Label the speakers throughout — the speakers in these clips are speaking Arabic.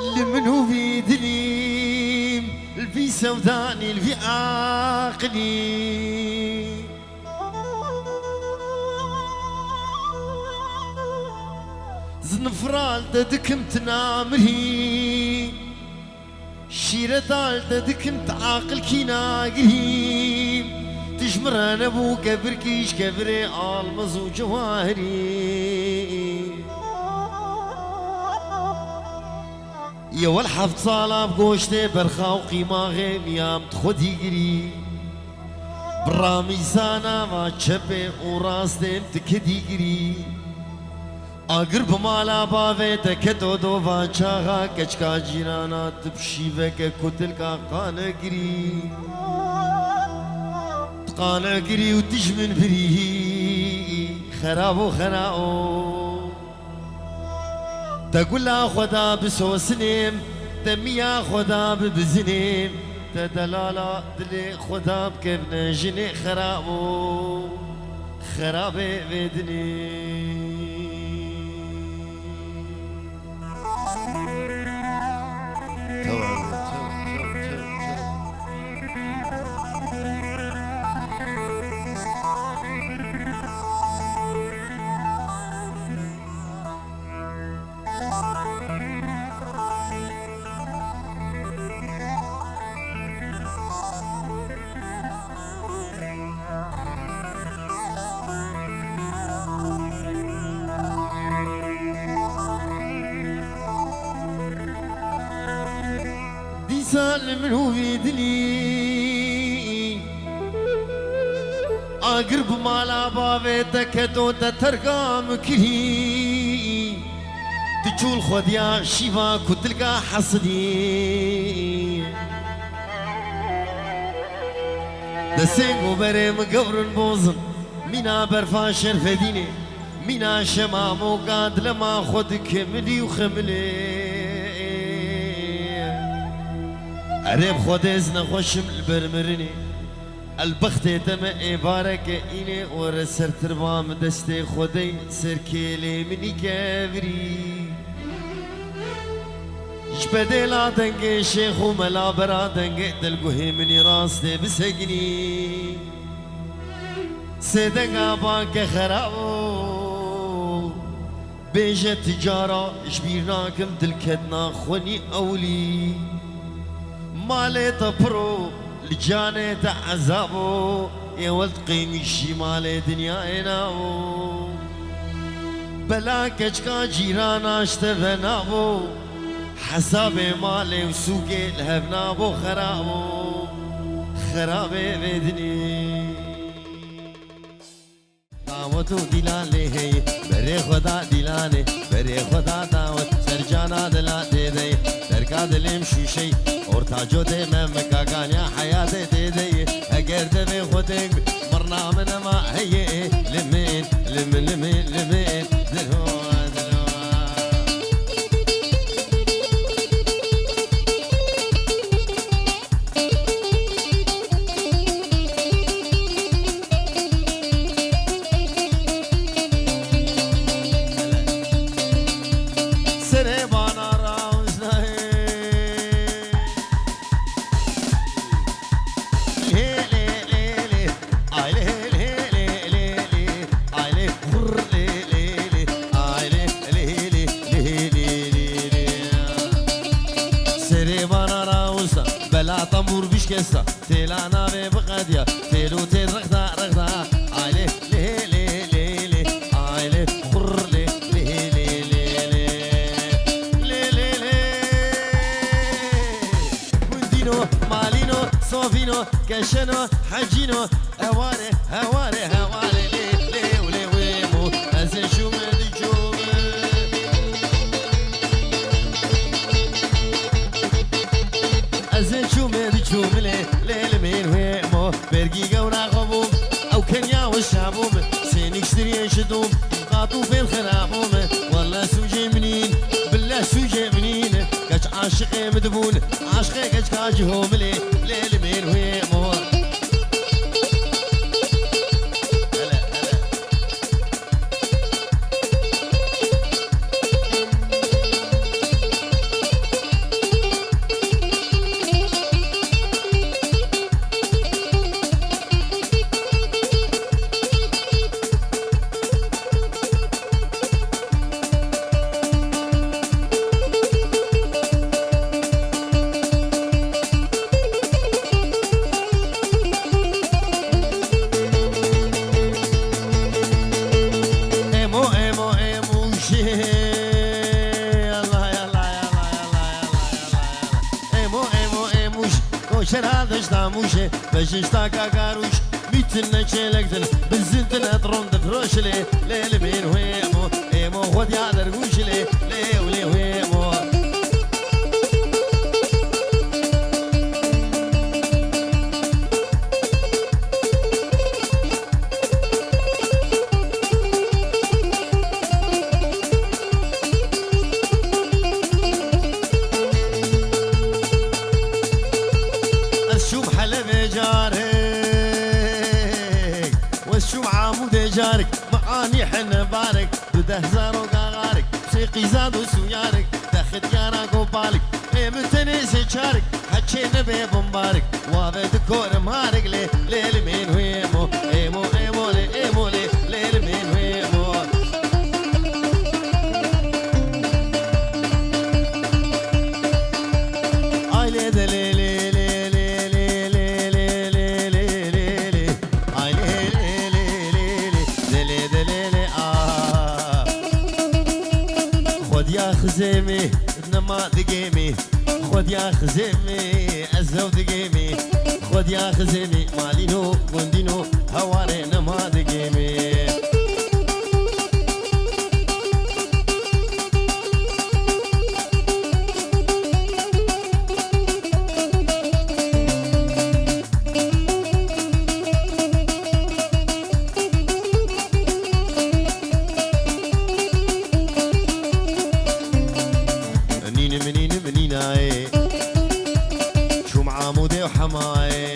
Speaker 1: لمنو في دليم الفي سوداني الفي عاقلي زنفرال ددكم تنامري شيرة دال ددكم تعاقل كيناقري تجمر انا بو كبركيش كبري المز وجواهري يا والحفظ صالة بقوشتي برخا وقيمة غيم يام تخدي قري برامي سانا ما تشبه وراستين تكدي قري اقرب مالا باوه تكتو دو وانچاغا کچکا جیرانا تبشیوه که کتل کا قانه گری قانه گری و تجمن بری خراب و خناو تقول خدا بسوسنم تميا خدا ببزنم تدلالا دلي خدا بكبنا جني خرابو خرابي بدني سال منو في دلي اقرب مالا بابي تكتو تترقام كري تجول خديا شيفا كتلقا حصدي دسينغو بري مقبرن بوزن مينا برفا شرفديني مينا شمامو قاد لما خد كملي وخملي عرب خودز نخوشم البرمرني البخت دم عبارك إني ورسر تربام دستي خودي سركيلي مني كافري جبدي لا دنگي شيخ وملا برا دنگي دلقوهي مني راستي بسجني سيدنگا بانك خرابو بيجة تجارة جبيرناكم دلكدنا خوني أولي مالي تبرو لجاني تعذابو يا ولد قيمي شي مالي دنيا يناو بلا كجكا جيرانا اشتغنابو حسابي مالي وسوقي لهبنابو خرابو خرابي بدني دعوتو دلالي هي بري خدا دلاني بري خدا دعوت سرجانا دلا دي دركا دلم شوشي ورتاجو دي ممكا كان يا حياتي دي اگر دبي خدك مرنا من ما هي لمين لمين لمين لمين دلهو كسا تيلانا بقديا تيلو تيل رغدا رغدا عليه ليه ليه ليه ليه عليه خر ليه ليه ليه ليه ليه ليه ليه مندينو مالينو صوفينو كشنو حجينو هواري هواري هواري ليه ليه وليه ويمو ازن شو مدي جوم ازن شو مدي جوم ليل مين ويمو برقي قورا غبوم او كنيا والشابوم سينيك شتري شدوم قاطو في الخرابوم والله سوجي منين بالله سوجي منين كاش عاشقي مدبون عاشقي كاش كاجهم ليل مين ويمو وشرا دشتا موشه بجشتا كاكاروش ميتنا كيلكتن بزنتنا ترون دفروش لي ليل بين ويمو ايمو خد يا درقوش لي لي ولي ويمو الشوم حلب جارك والشوم عمود جارك معاني حن بارك بده هزار وقارك سيقي زاد وسويارك تاخد يارك وبالك متني سيشارك حكينا بمبارك وابد كور مارك لي ليل مين ويمو ايمو ايمو لي ايمو لي ليل مين ويمو اي لي دليلي خزيمي نما دقيمي خد يا خزيمي ازو دقيمي خد يا خزيمي مالينو قندينو هواري نما دقيمي شوم عمودي وحماي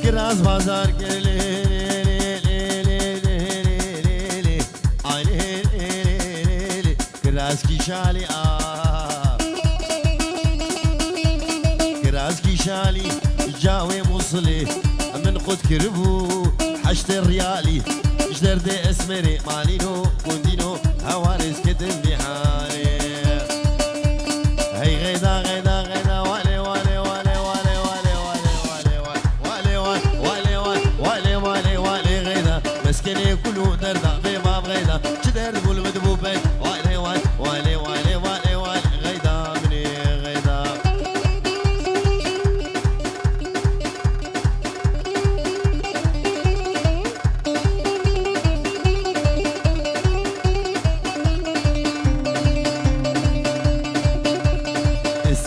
Speaker 1: كراز بازار كراز كيشالي كراسكي شالي جاوي موصلي من قد كربو حشت الريالي جدر دي اسمري مالينو كوندينو هوارس كتن بحالي هي غيدا غيدا غيدا والي والي والي والي والي والي والي والي والي والي والي غيدا مسكني كله دردا بباب غيدا جدر بول مدبوبي والي والي والي والي والي والي غيدا مني غيدا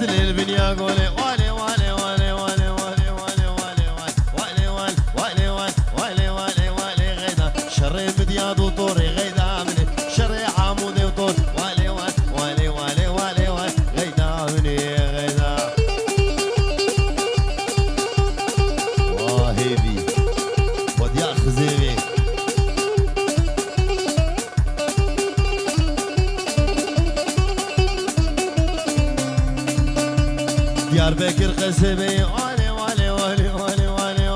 Speaker 1: البنيا قولي والي والي والي والي والي والي والي والي والي والي والي والي غيدا شري بدياد وطوري غيدا مني شري عمودي وطور والي والي والي والي والي غيدا مني غيدا واهبي وديا خزيبي ديار بكر قسمي والي والي والي والي والي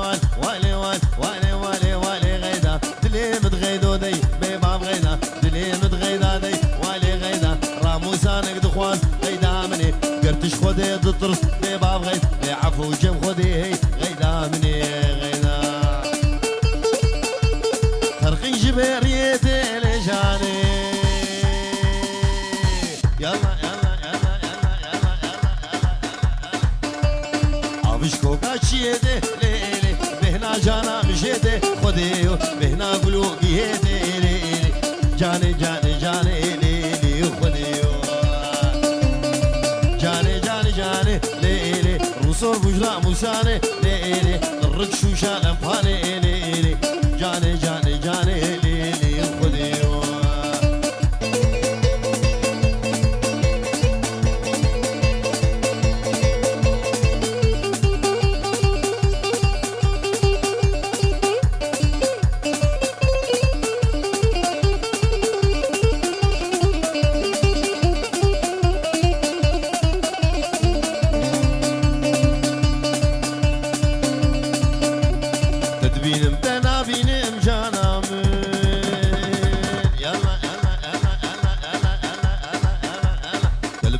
Speaker 1: والي والي والي والي غيدا دلي متغيدو دي بباب غيدا دلي متغيدا دي والي غيدا راموسانك دخوان غيدا مني قرتش خودي دطرس بباب غيد عفو جم خودي هي غيدا مني غيدا فرقين جبريتي لجاني يلا بشكو كاشيده ليلي بهنا جانا مشيده خديو بهنا قلوبي هيدي جاني جاني جاني ليلي خديو جاني جاني جاني ليلي رسول بجلا موساني ليلي الركشو شالم فاني ليلي جاني جاني جاني ليلي خديو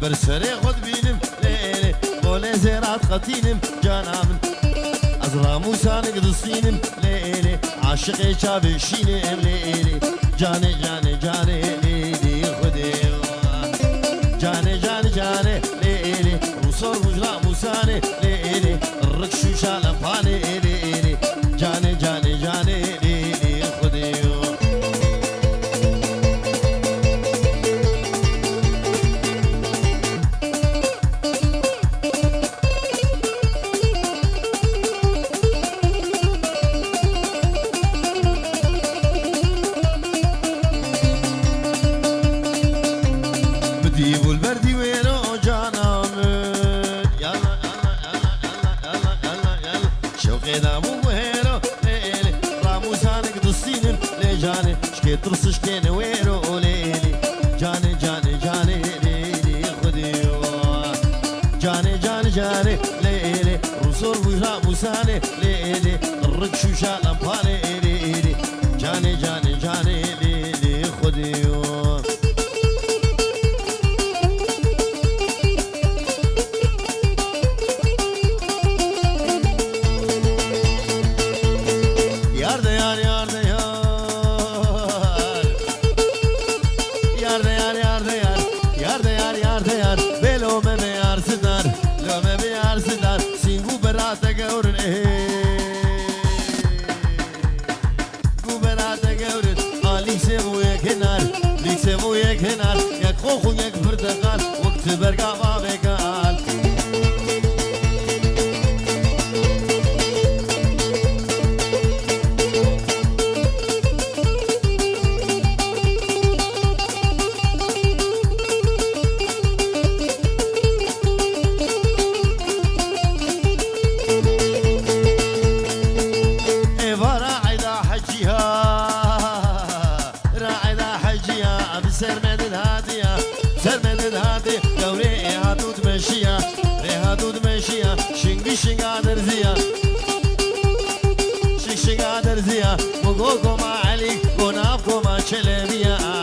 Speaker 1: برسري خد بينم ليلي بولي زيرات خطينم جانامن عزرا موسى نقدسينم ليلي عاشق شاب شينم ليلي جاني جاني جاني ليلي خدي جاني جاني جاني ليلي وصور مجرى موساني ليلي الركشو شالم باني ليلي جاني جاني جاني ليلي خدي بديبو البردي وينو جانا من يلا يلا يلا يلا يلا يلا شوقي دامو مهيرو ليلي راموسانك دستينم لجاني شكي ترس شكي نويرو ليلي جاني جاني جاني ليلي خديو جاني جاني جاني ليلي رسول وجرا موساني ليلي الركشو شالم باني ليلي جاني جاني جاني ليلي خديو هنا يك خوخ ويك برتقال وقت برقع بابقال ايوا راعدا حجيها راعدا حجيها بسرمد الهادية سرمد الهادي قوري هاتوت مشيها هاتوت مشيها شنقي شنقا درزيها شنقا درزيها مقوكو ما عليك ونافكو ما شلبيها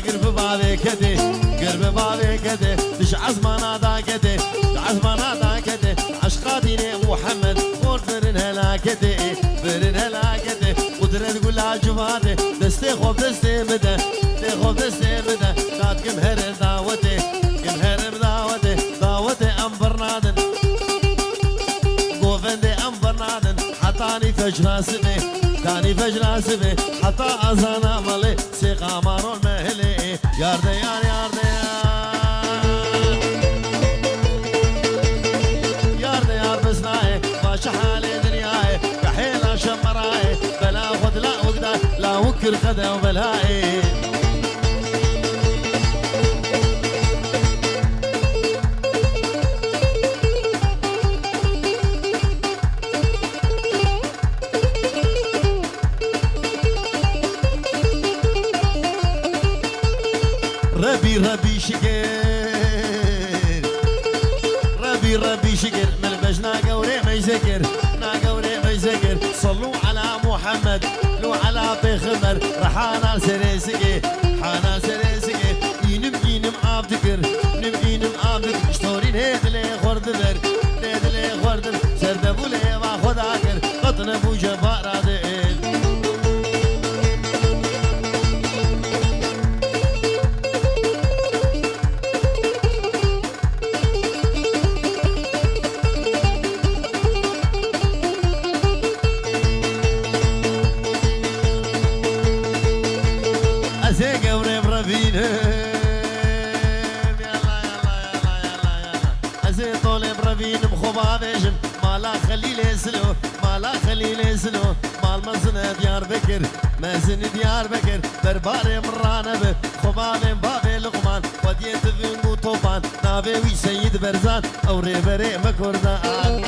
Speaker 1: قرب بابي كدي قرب بابي كدي دش عزمنا دا كدي عزمنا دا كدي عشقاتي محمد خور برن هلا كدي برن هلا كدي قدرة تقول عجباتي دستي خوب دستي بدا دستي خوب دستي بدا كات جمهر دعوتي جمهر بدعوتي دعوتي ام برنادن قوفندي ام برنادن حطاني فجر سبي تاني فجر سبي حتى أزانا مالي سيقا مارون مهلي يار ديار يار ديار يار ديار بسناي ماشي حالي دنياي كحيلة شمراي بلا خد لا وقدا لا وكر خدا وبلاي ربي ربي شكر ربي ربي شكر ملبش ناقوري ما يذكر ناقوري ما يذكر صلوا على محمد لو على بخمر رحانا سريسكي حانا سريسكي ينم عبدكر ينم عبدك شتورين هيدلي خوردبر هيدلي خوردن سردبو لي ما خداكر قطن بو جبار عدل مالا خليل سلو مالا خليل سلو مال مزن ديار بكر مزن ديار بكر دربار مرانب خبان باب لقمان وديت فينو طوفان نافي وي سيد برزان او ريبري مكردان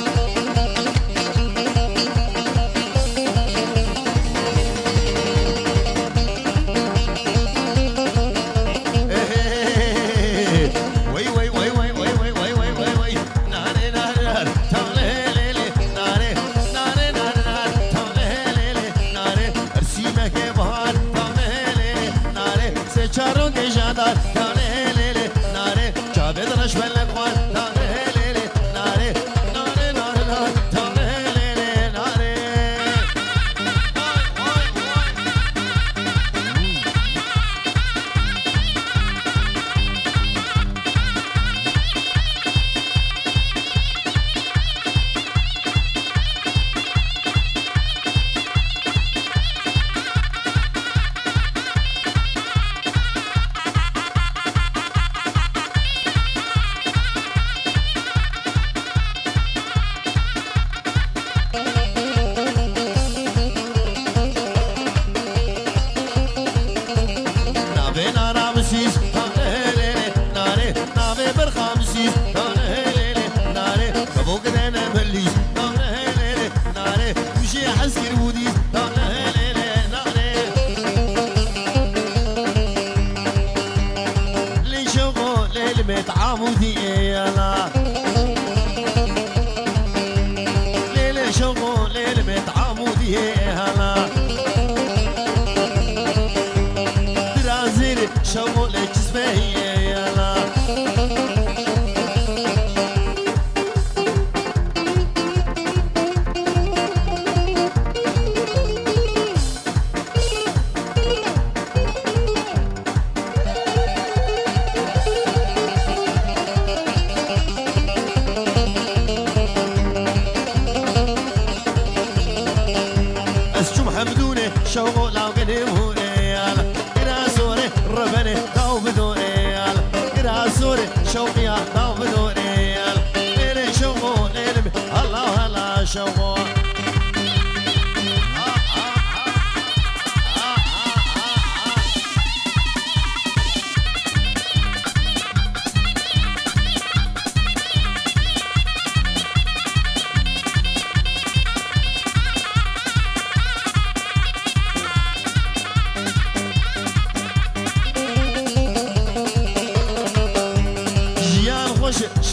Speaker 1: شوقو لو قدمه إيال إلى سوري ربني داو بدو إيال إلى سوري شوقيا داو بدو إيال إلي شوقو إلي الله هلا شوقو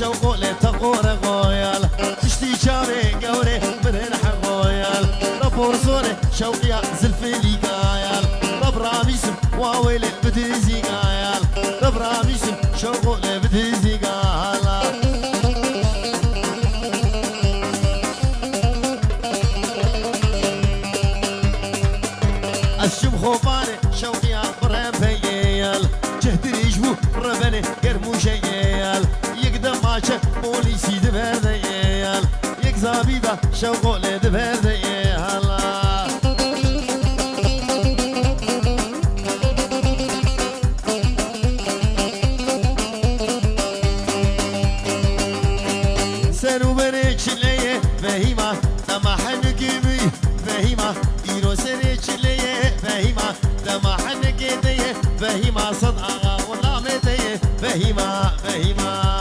Speaker 1: شوقو لتقور غويال تشتي شاري قوري من حقويال ربور صوري شوقيا زلفي لي قايال رب راميسم واويل بديزي قايال رب راميسم شوقو لبديزي قايال الشم خوفاني شوقيا برهم بيال جهدري جبو ربني قرمو شيال يقدم ماشا بوليسي دبرديال يكزابي دا شوقو لدبرديال سنو بريك ليه فهيمة لما حنقبي فهيمة إيرو سريك ليه فهيمة لما حنقبي فهيمة صدقة والله متيه فهيمة فهيمة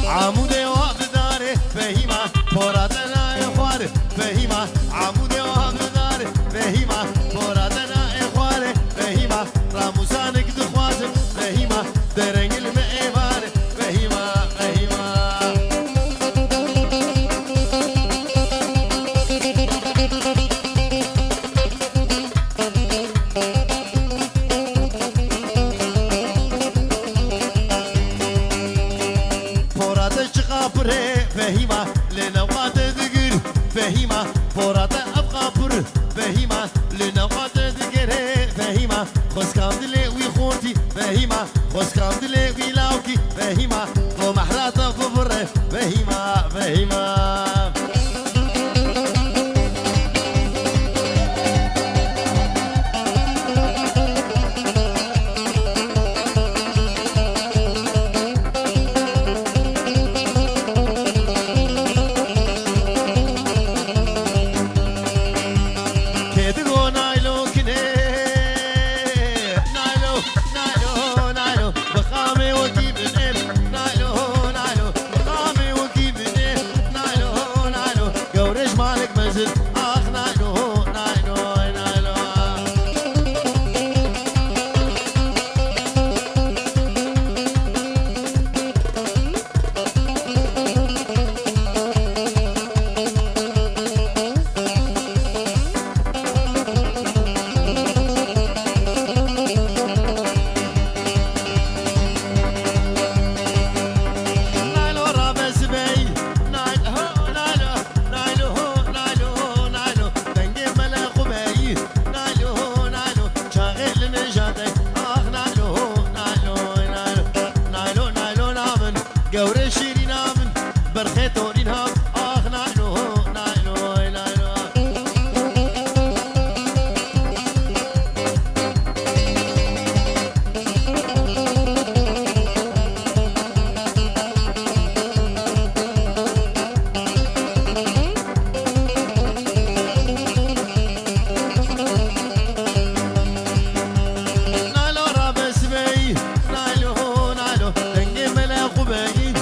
Speaker 1: عمودي وابداري فهيمة مرادنا إخواري فهيمة عمودي وابداري فهيمة مرادنا إخواري فهيمة راموسانك دخوازم فهيمة درنج المئباري فهيمة فهيمة فهيمة لنوات دقر فهيمة فرات أبقى بر فهيمة لنوات دقر فهيمة خس كام دلي ويخوتي فهيمة خس كام دلي ويلاوكي فهيمة ومحرات فبر فهيمة فهيمة قوري شيرينا من برخيتو رينها آخ نايلو نايلو نايلو نايلو رابس بي نايلو نايلو دنجي ملا قبي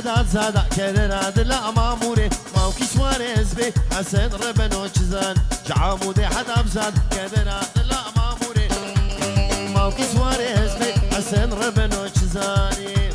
Speaker 1: حدا زادا كرر عدل ماموري موكي سواريز بي حسن ربنو چزان جعامودي حدا بزاد كرر عدل ماموري موكي سواريز بي حسن ربنو چزاني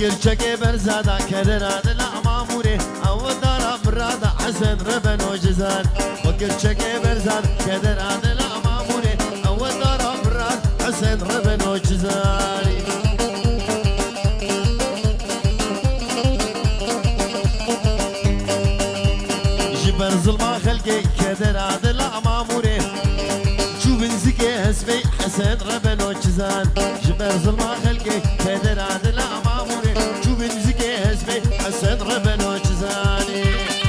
Speaker 1: وكل شكي برزادا كدراد الأماموري أو دارا برادا حسن ربن وجزان وكل شكي برزاد كدراد الأماموري أو دارا براد حسن ربن وجزان جبر ظلما خلقي كدراد الأماموري بنزكي هسبي حسن ربن وجزان جبر ظلما خلقي كدر عدل أماموري شو بنزكي هسبي حسن ربن وجزاني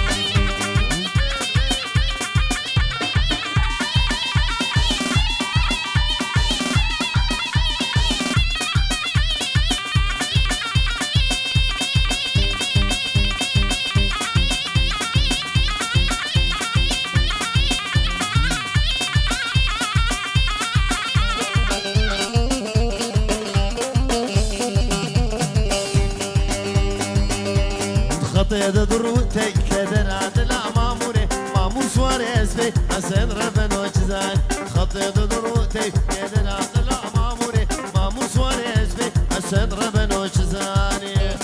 Speaker 1: خطيت دروتي كدر عدل أماموري مامور سواري اسبي حسن ربن وجزان خطيت دروتي كدر عدل أماموري مامور سواري اسبي حسن ربن وجزاني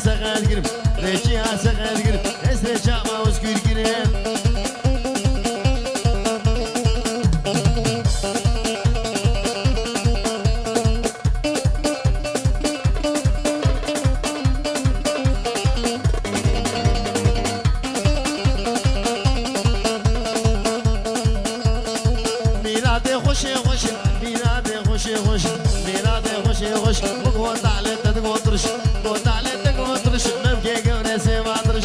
Speaker 1: سغاد قرب ريشي ها سغاد قرب اسري شاما وسكير قرب ميلادي خوشي خوشي ميلادي خوشي خوشي ميلادي خوشي خوشي وقوط على تدقوطرش قوط على تدقوطرش مبكي قونسي ما درش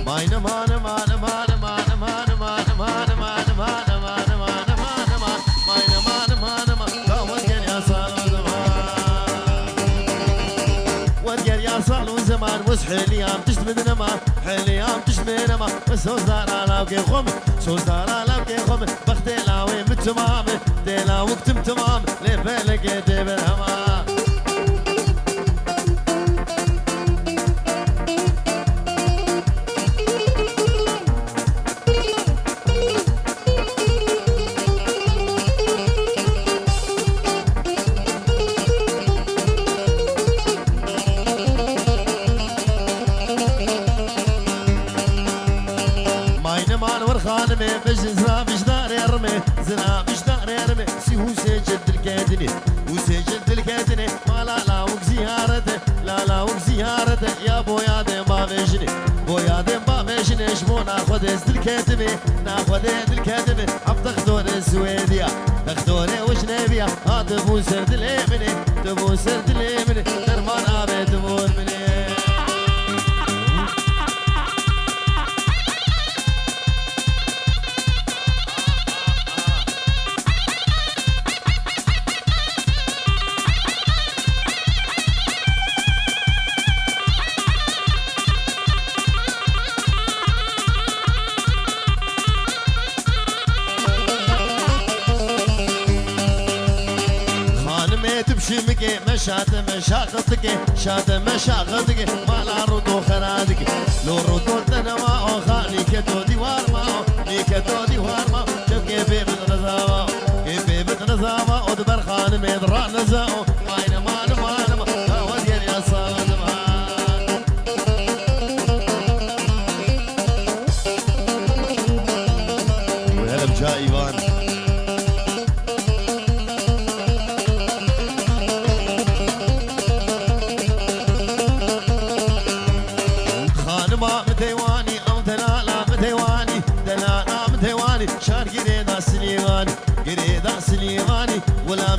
Speaker 1: ماينا مانا مانا مانا مانا مانا مانا مانا مانا مانا مانا مانا مانا مانا مانا مانا مانا لا وتقل يا صالو زمان وتقل يا صالو زمان وسحلي عم تشتمد نما حلي عم تشتمد نما بس وزار على وكي خم سوزار على وكي خم بختي لاوي متمام ديلا وقت تمام لبالك يدي بالهما خانمي مش زنا مش دار يرمي زنا مش دار يرمي سي هو سجد الكادني وسجد الكادني ما لا وك زيارته لا وك زيارته يا بويا دي ما بيجني بويا دي ما بيجني شمو ناخذ الكاتبي ناخذ الكاتبي ابتاخذون السويديا تاخذوني وش نبيا هذا بو سرد اليمني تبو سرد اليمني درمان ابي تبون مني تمشي مشات مشاقتك شات مشاقتك ما لا ردو خرادك لو ردو تنما او خالي كتو ديوار ما ني كتو ديوار ما شوف كيف المدرة نزاو ماين مان ودير يا صادمان وهلا بجايبان خانما متيواني او دلالا متيواني دلالا متيواني شار قريدا سليماني قريدا سليماني ولا